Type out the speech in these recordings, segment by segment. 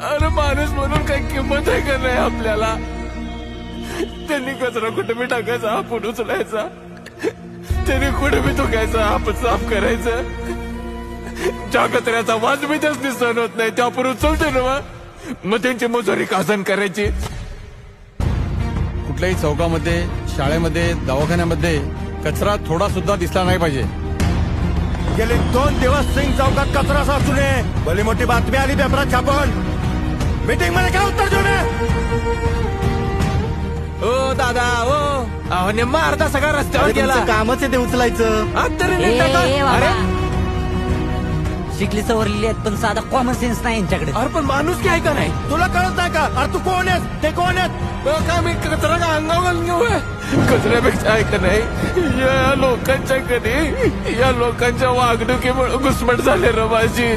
अरे माणूस म्हणून काही किंमत आहे का नाही आपल्याला? त्यांनी कचरा कुठे बी टाकायचा, आपण उचलायचा. त्यांनी कुठे बी थुकायचा, आपण साफ करायचं. ज्या कचऱ्याचा वाज बी त्याच सहन होत नाही, त्या आपण उचलते ना, मग त्यांची मजुरी कासन करायची. कुठल्याही चौकामध्ये, शाळेमध्ये, दवाखान्यामध्ये कचरा थोडा सुद्धा दिसला नाही पाहिजे. गेले 2 दिवस सिंग चौकात कचरा साचू नये. भली मोठी बातमी आली पेपरात छापून. मीटिंग मध्ये काय उत्तर देऊ नये? ओ दादा, ओ अहो नेमका अर्धा सगळा रस्त्यावर गेला. कामच आहे ते उचलायचं. आज तरी ए, नीट टाका. ए, बाबा. अरे शिकली सवरलेली आहेत पण साधा कॉमन सेन्स नाही यांच्याकडे. अरे पण माणूस की आहे का नाही? तुला कळत नाही का? अरे तू कोण आहेस? ते कोण आहेत? काय मी कचरा का अंगावर घालून घेऊ? कचऱ्यापेक्षा आहे का नाही, या लोकांच्या कधी या लोकांच्या वागणुकीमुळे घुसमट झाले र माझी.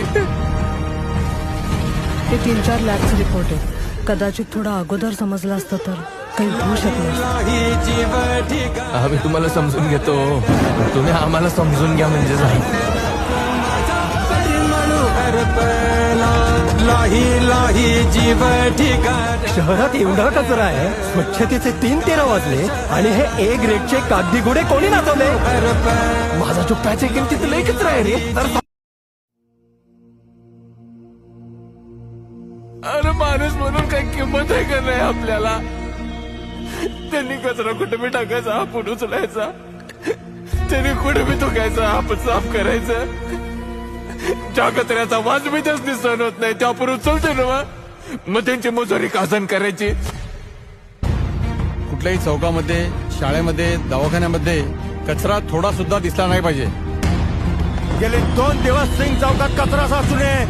हे 3-4 लॅबचे रिपोर्ट आहेत. कदाचित थोडा अगोदर समजलं असतं तर काही होऊ शकलं. आम्ही तुम्हाला समजून घेतो, तुम्ही आम्हाला समजून घ्या म्हणजे जाईल. शहरात एवढा कचरा आहे, स्वच्छतेचे 3-13 वाजले आणि हे A ग्रेडचे कागदी घोडे कोणी नाचवले? माझा जो पॅच आहे तिथे लई कचरा आहे रे. अरे माणूस म्हणून काही किंमत आहे का नाही आपल्याला? त्यांनी कचरा कुठे बी टाकायचा, आपण उचलायचा. त्यांनी कुठे बी थुकायचा, आपण साफ करायचं. ज्या कचऱ्याचा वाज बी त्याच सहन होत नाही, त्या आपण उचलते ना, मग त्यांची मजुरी कासन करायची. कुठल्याही चौकामध्ये, शाळेमध्ये, दवाखान्यामध्ये कचरा थोडा सुद्धा दिसला नाही पाहिजे. गेले 2 दिवस सिंग चौकात कचरा साचू नये.